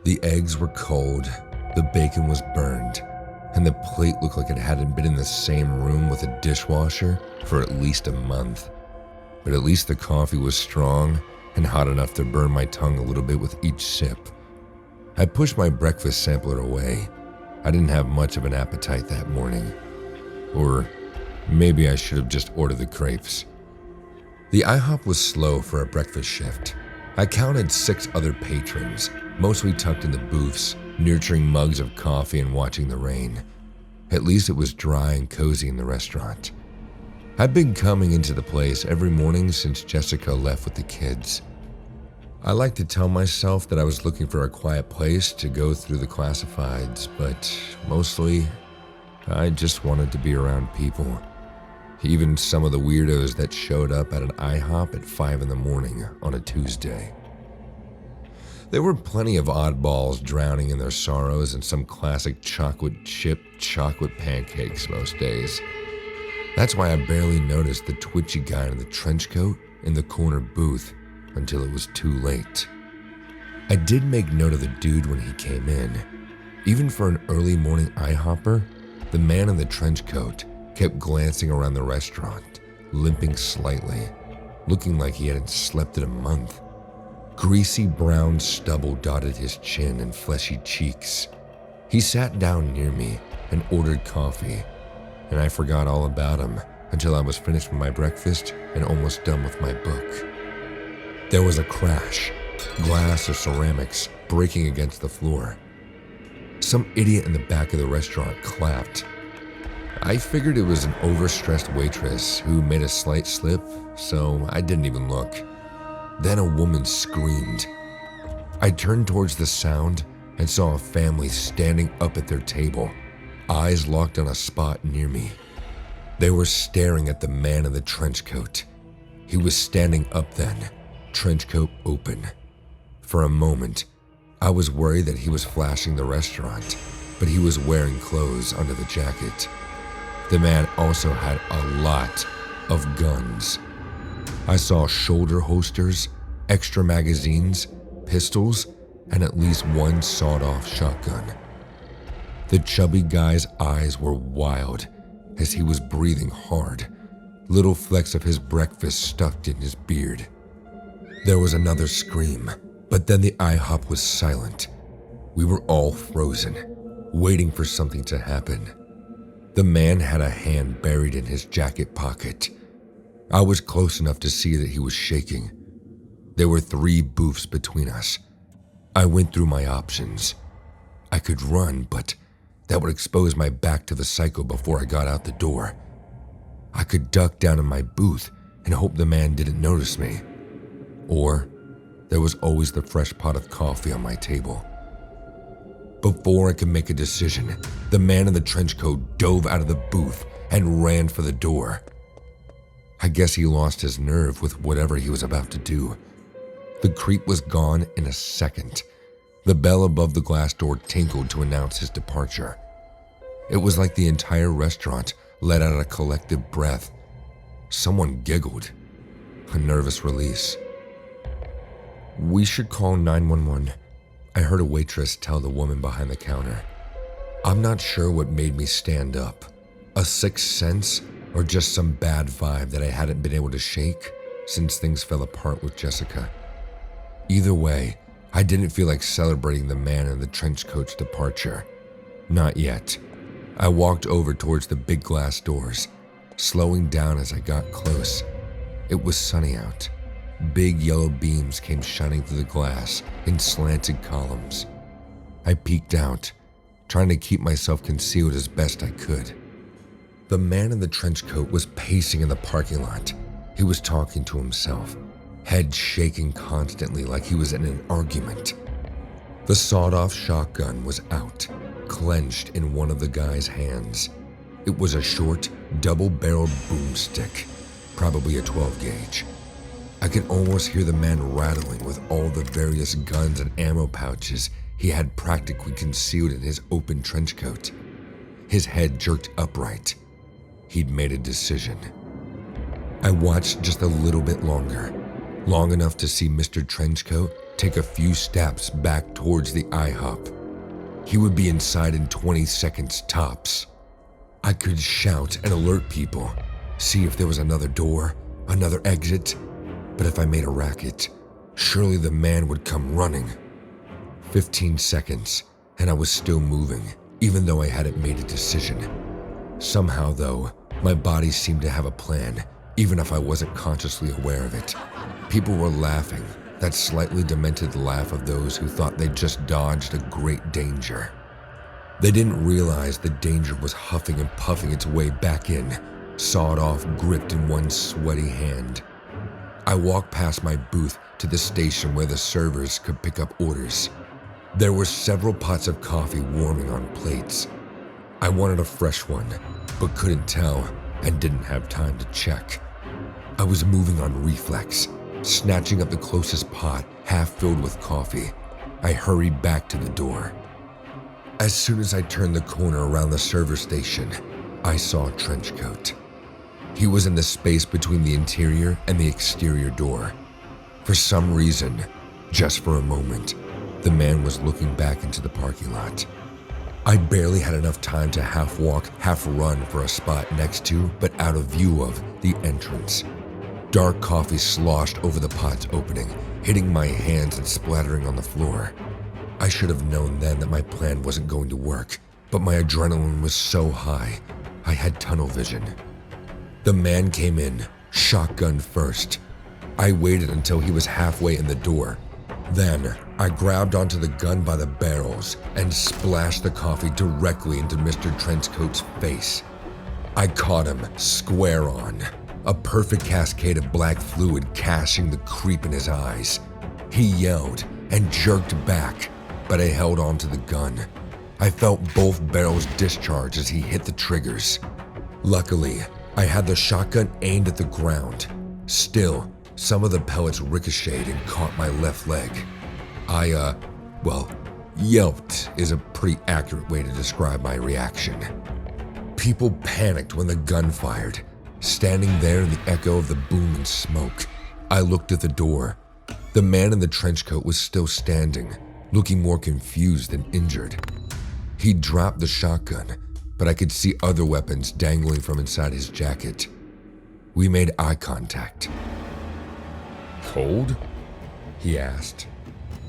The eggs were cold, the bacon was burned, and the plate looked like it hadn't been in the same room with a dishwasher for at least a month. But at least the coffee was strong and hot enough to burn my tongue a little bit with each sip. I pushed my breakfast sampler away. I didn't have much of an appetite that morning. Or maybe I should have just ordered the crepes. The IHOP was slow for a breakfast shift. I counted 6 other patrons, mostly tucked in the booths, nurturing mugs of coffee and watching the rain. At least it was dry and cozy in the restaurant. I'd been coming into the place every morning since Jessica left with the kids. I like to tell myself that I was looking for a quiet place to go through the classifieds, but mostly, I just wanted to be around people. Even some of the weirdos that showed up at an IHOP at 5 in the morning on a Tuesday. There were plenty of oddballs drowning in their sorrows and some classic chocolate chip chocolate pancakes most days. That's why I barely noticed the twitchy guy in the trench coat in the corner booth until it was too late. I did make note of the dude when he came in. Even for an early morning IHOPper, the man in the trench coat kept glancing around the restaurant, limping slightly, looking like he hadn't slept in a month. Greasy brown stubble dotted his chin and fleshy cheeks. He sat down near me and ordered coffee, and I forgot all about him until I was finished with my breakfast and almost done with my book. There was a crash, glass or ceramics breaking against the floor. Some idiot in the back of the restaurant clapped. I figured it was an overstressed waitress who made a slight slip, so I didn't even look. Then a woman screamed. I turned towards the sound and saw a family standing up at their table, eyes locked on a spot near me. They were staring at the man in the trench coat. He was standing up then, trench coat open. For a moment, I was worried that he was flashing the restaurant, but he was wearing clothes under the jacket. The man also had a lot of guns. I saw shoulder holsters, extra magazines, pistols, and at least one sawed-off shotgun. The chubby guy's eyes were wild as he was breathing hard, little flecks of his breakfast stuck in his beard. There was another scream, but then the IHOP was silent. We were all frozen, waiting for something to happen. The man had a hand buried in his jacket pocket. I was close enough to see that he was shaking. There were 3 booths between us. I went through my options. I could run, but that would expose my back to the psycho before I got out the door. I could duck down in my booth and hope the man didn't notice me. Or there was always the fresh pot of coffee on my table. Before I could make a decision, the man in the trench coat dove out of the booth and ran for the door. I guess he lost his nerve with whatever he was about to do. The creep was gone in a second. The bell above the glass door tinkled to announce his departure. It was like the entire restaurant let out a collective breath. Someone giggled. A nervous release. "We should call 911. I heard a waitress tell the woman behind the counter. I'm not sure what made me stand up. A sixth sense or just some bad vibe that I hadn't been able to shake since things fell apart with Jessica. Either way, I didn't feel like celebrating the man in the trench coat's departure. Not yet. I walked over towards the big glass doors, slowing down as I got close. It was sunny out. Big yellow beams came shining through the glass in slanted columns. I peeked out, trying to keep myself concealed as best I could. The man in the trench coat was pacing in the parking lot. He was talking to himself, head shaking constantly like he was in an argument. The sawed-off shotgun was out, clenched in one of the guy's hands. It was a short, double-barreled boomstick, probably a 12-gauge. I could almost hear the man rattling with all the various guns and ammo pouches he had practically concealed in his open trench coat. His head jerked upright. He'd made a decision. I watched just a little bit longer, long enough to see Mr. Trenchcoat take a few steps back towards the IHOP. He would be inside in 20 seconds tops. I could shout and alert people, see if there was another door, another exit, but if I made a racket, surely the man would come running. 15 seconds, and I was still moving, even though I hadn't made a decision. Somehow, though, my body seemed to have a plan, even if I wasn't consciously aware of it. People were laughing, that slightly demented laugh of those who thought they'd just dodged a great danger. They didn't realize the danger was huffing and puffing its way back in, sawed off, gripped in one sweaty hand. I walked past my booth to the station where the servers could pick up orders. There were several pots of coffee warming on plates. I wanted a fresh one, but couldn't tell and didn't have time to check. I was moving on reflex, snatching up the closest pot, half filled with coffee. I hurried back to the door. As soon as I turned the corner around the server station, I saw a trench coat. He was in the space between the interior and the exterior door. For some reason, just for a moment, the man was looking back into the parking lot. I barely had enough time to half walk, half run for a spot next to, but out of view of, the entrance. Dark coffee sloshed over the pot's opening, hitting my hands and splattering on the floor. I should have known then that my plan wasn't going to work, but my adrenaline was so high, I had tunnel vision. The man came in, shotgun first. I waited until he was halfway in the door. Then, I grabbed onto the gun by the barrels and splashed the coffee directly into Mr. Trenchcoat's face. I caught him square on, a perfect cascade of black fluid cashing the creep in his eyes. He yelled and jerked back, but I held onto the gun. I felt both barrels discharge as he hit the triggers. Luckily, I had the shotgun aimed at the ground. Still, some of the pellets ricocheted and caught my left leg. I yelped is a pretty accurate way to describe my reaction. People panicked when the gun fired. Standing there in the echo of the boom and smoke, I looked at the door. The man in the trench coat was still standing, looking more confused than injured. He dropped the shotgun, but I could see other weapons dangling from inside his jacket. We made eye contact. "Cold?" he asked.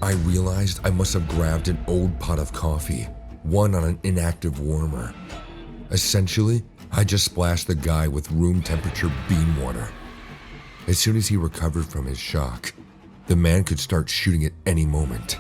I realized I must have grabbed an old pot of coffee, one on an inactive warmer. Essentially, I just splashed the guy with room temperature bean water. As soon as he recovered from his shock, the man could start shooting at any moment.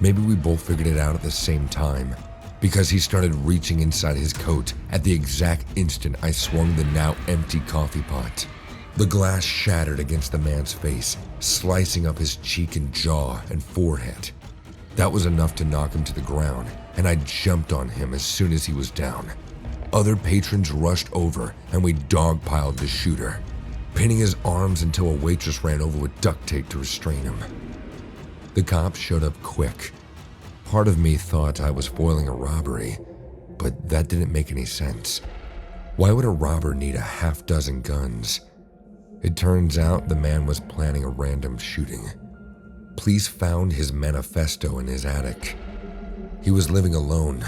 Maybe we both figured it out at the same time, because he started reaching inside his coat at the exact instant I swung the now empty coffee pot. The glass shattered against the man's face, slicing up his cheek and jaw and forehead. That was enough to knock him to the ground, and I jumped on him as soon as he was down. Other patrons rushed over, and we dogpiled the shooter, pinning his arms until a waitress ran over with duct tape to restrain him. The cops showed up quick. Part of me thought I was foiling a robbery, but that didn't make any sense. Why would a robber need a half-dozen guns? It turns out the man was planning a random shooting. Police found his manifesto in his attic. He was living alone,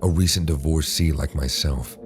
a recent divorcee like myself.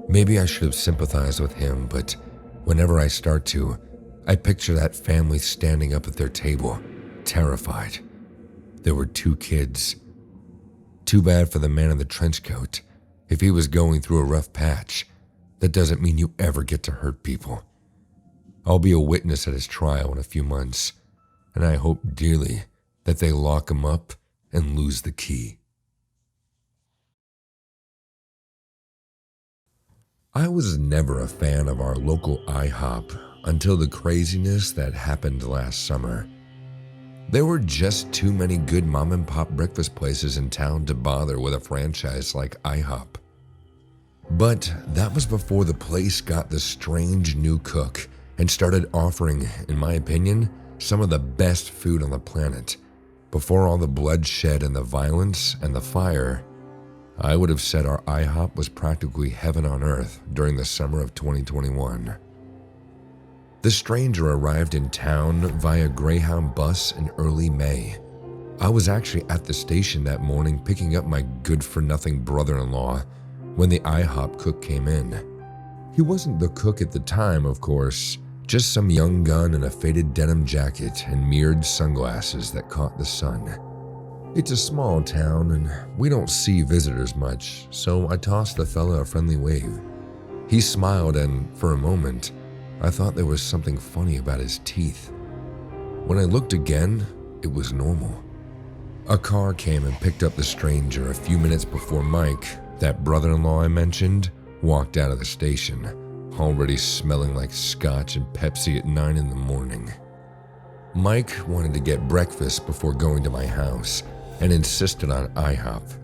Maybe I should have sympathized with him, but whenever I start to, I picture that family standing up at their table, terrified. There were 2 kids. Too bad for the man in the trench coat. If he was going through a rough patch, that doesn't mean you ever get to hurt people. I'll be a witness at his trial in a few months, and I hope dearly that they lock him up and lose the key. I was never a fan of our local IHOP until the craziness that happened last summer. There were just too many good mom-and-pop breakfast places in town to bother with a franchise like IHOP. But that was before the place got the strange new cook and started offering, in my opinion, some of the best food on the planet. Before all the bloodshed and the violence and the fire, I would have said our IHOP was practically heaven on earth during the summer of 2021. The stranger arrived in town via Greyhound bus in early May. I was actually at the station that morning picking up my good-for-nothing brother-in-law when the IHOP cook came in. He wasn't the cook at the time, of course, just some young gun in a faded denim jacket and mirrored sunglasses that caught the sun. It's a small town and we don't see visitors much, so I tossed the fella a friendly wave. He smiled and, for a moment, I thought there was something funny about his teeth. When I looked again, it was normal. A car came and picked up the stranger a few minutes before Mike, that brother-in-law I mentioned, walked out of the station, already smelling like scotch and Pepsi at 9 in the morning. Mike wanted to get breakfast before going to my house and insisted on IHOP.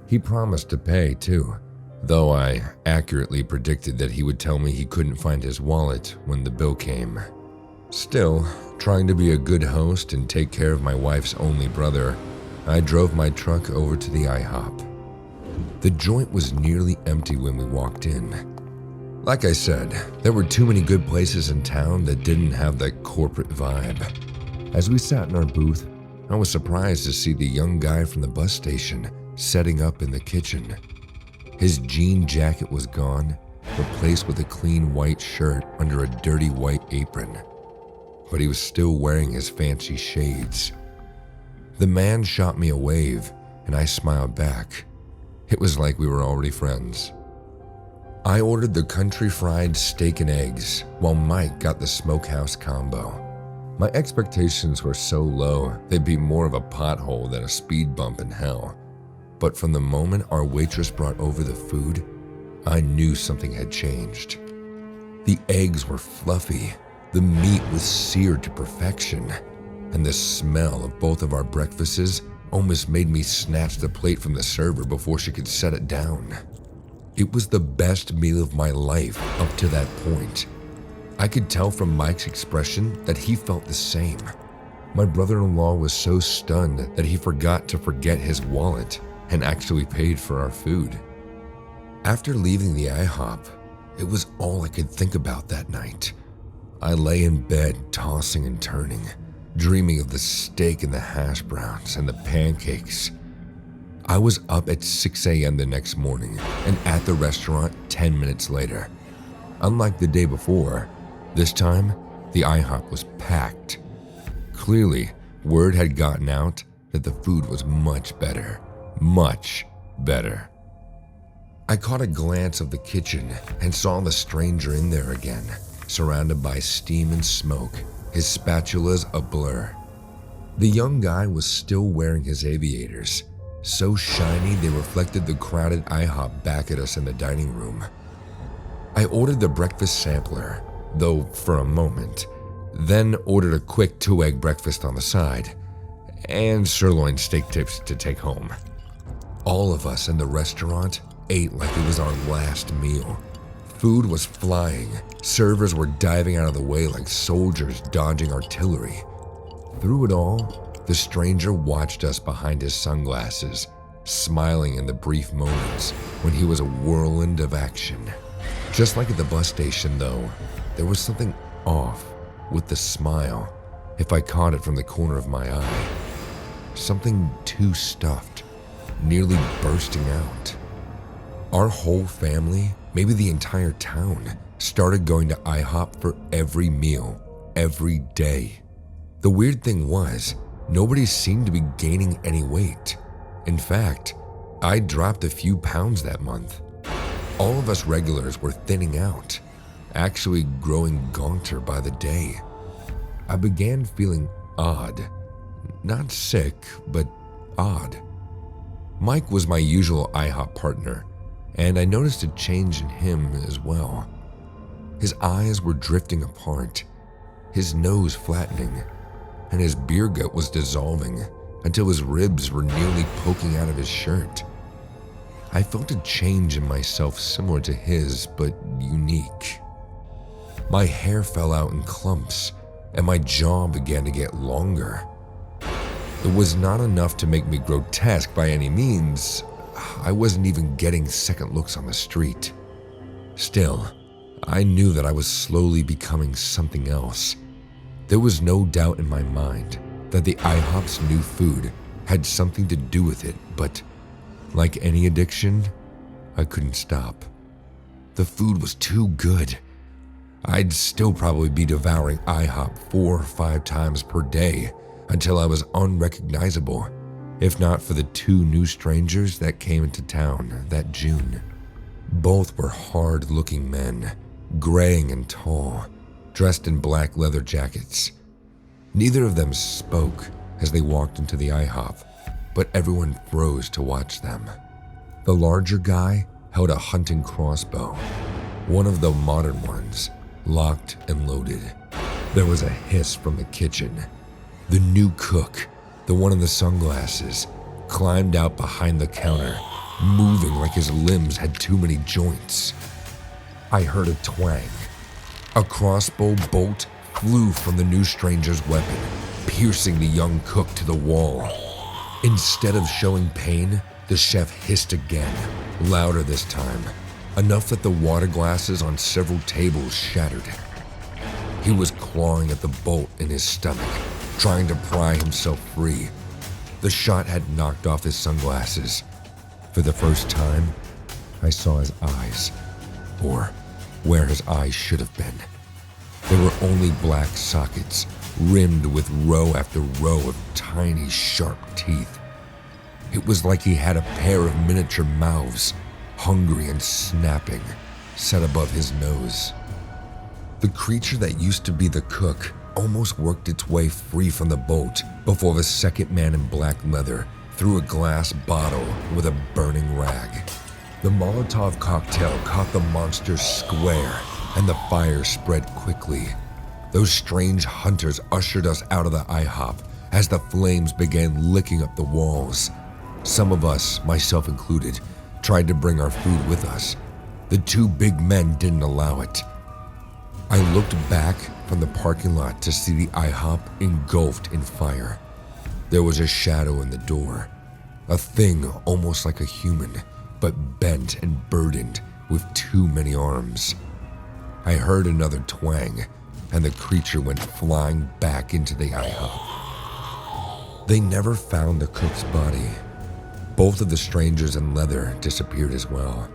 He promised to pay too, though I accurately predicted that he would tell me he couldn't find his wallet when the bill came. Still, trying to be a good host and take care of my wife's only brother, I drove my truck over to the IHOP. The joint was nearly empty when we walked in. Like I said, there were too many good places in town that didn't have that corporate vibe. As we sat in our booth, I was surprised to see the young guy from the bus station setting up in the kitchen. His jean jacket was gone, replaced with a clean white shirt under a dirty white apron. But he was still wearing his fancy shades. The man shot me a wave, and I smiled back. It was like we were already friends. I ordered the country fried steak and eggs, while Mike got the smokehouse combo. My expectations were so low, they'd be more of a pothole than a speed bump in hell. But from the moment our waitress brought over the food, I knew something had changed. The eggs were fluffy, the meat was seared to perfection, and the smell of both of our breakfasts almost made me snatch the plate from the server before she could set it down. It was the best meal of my life up to that point. I could tell from Mike's expression that he felt the same. My brother-in-law was so stunned that he forgot to forget his wallet and actually paid for our food. After leaving the IHOP, it was all I could think about that night. I lay in bed tossing and turning, dreaming of the steak and the hash browns and the pancakes. I was up at 6 a.m. the next morning and at the restaurant 10 minutes later. Unlike the day before, this time the IHOP was packed. Clearly, word had gotten out that the food was much better. Much better. I caught a glance of the kitchen and saw the stranger in there again, surrounded by steam and smoke, his spatulas a blur. The young guy was still wearing his aviators, so shiny they reflected the crowded IHOP back at us in the dining room. I ordered the breakfast sampler, though for a moment, then ordered a quick 2-egg breakfast on the side, and sirloin steak tips to take home. All of us in the restaurant ate like it was our last meal. Food was flying. Servers were diving out of the way like soldiers dodging artillery. Through it all, the stranger watched us behind his sunglasses, smiling in the brief moments when he was a whirlwind of action. Just like at the bus station, though, there was something off with the smile, if I caught it from the corner of my eye. Something too stuffed, nearly bursting out. Our whole family, maybe the entire town, started going to IHOP for every meal, every day. The weird thing was, nobody seemed to be gaining any weight. In fact, I dropped a few pounds that month. All of us regulars were thinning out, actually growing gaunter by the day. I began feeling odd. Not sick, but odd. Mike was my usual IHOP partner, and I noticed a change in him as well. His eyes were drifting apart, his nose flattening, and his beer gut was dissolving until his ribs were nearly poking out of his shirt. I felt a change in myself similar to his, but unique. My hair fell out in clumps, and my jaw began to get longer. It was not enough to make me grotesque by any means. I wasn't even getting second looks on the street. Still, I knew that I was slowly becoming something else. There was no doubt in my mind that the IHOP's new food had something to do with it, but like any addiction, I couldn't stop. The food was too good. I'd still probably be devouring IHOP 4 or 5 times per day until I was unrecognizable, if not for the 2 new strangers that came into town that June. Both were hard-looking men, graying and tall, dressed in black leather jackets. Neither of them spoke as they walked into the IHOP, but everyone froze to watch them. The larger guy held a hunting crossbow, one of the modern ones, locked and loaded. There was a hiss from the kitchen. The new cook, the one in the sunglasses, climbed out behind the counter, moving like his limbs had too many joints. I heard a twang. A crossbow bolt flew from the new stranger's weapon, piercing the young cook to the wall. Instead of showing pain, the chef hissed again, louder this time, enough that the water glasses on several tables shattered. He was clawing at the bolt in his stomach, trying to pry himself free. The shot had knocked off his sunglasses. For the first time, I saw his eyes, or where his eyes should have been. There were only black sockets, rimmed with row after row of tiny, sharp teeth. It was like he had a pair of miniature mouths, hungry and snapping, set above his nose. The creature that used to be the cook almost worked its way free from the bolt before the second man in black leather threw a glass bottle with a burning rag. The Molotov cocktail caught the monster square, and the fire spread quickly. Those strange hunters ushered us out of the IHOP as the flames began licking up the walls. Some of us, myself included, tried to bring our food with us. The 2 big men didn't allow it. I looked back from the parking lot to see the IHOP engulfed in fire. There was a shadow in the door, a thing almost like a human, but bent and burdened with too many arms. I heard another twang, and the creature went flying back into the IHOP. They never found the cook's body. Both of the strangers in leather disappeared as well.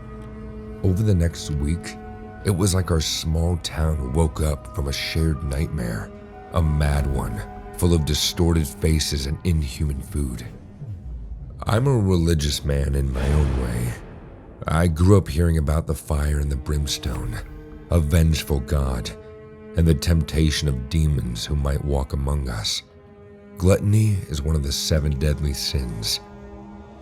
Over the next week, it was like our small town woke up from a shared nightmare, a mad one, full of distorted faces and inhuman food. I'm a religious man in my own way. I grew up hearing about the fire and the brimstone, a vengeful God, and the temptation of demons who might walk among us. Gluttony is one of the 7 deadly sins.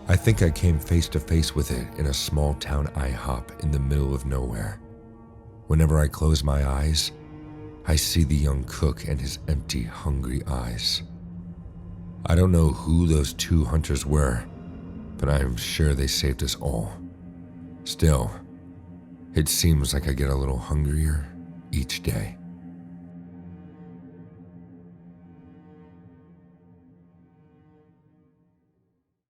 I think I came face to face with it in a small town IHOP in the middle of nowhere. Whenever I close my eyes, I see the young cook and his empty, hungry eyes. I don't know who those 2 hunters were, but I am sure they saved us all. Still, it seems like I get a little hungrier each day.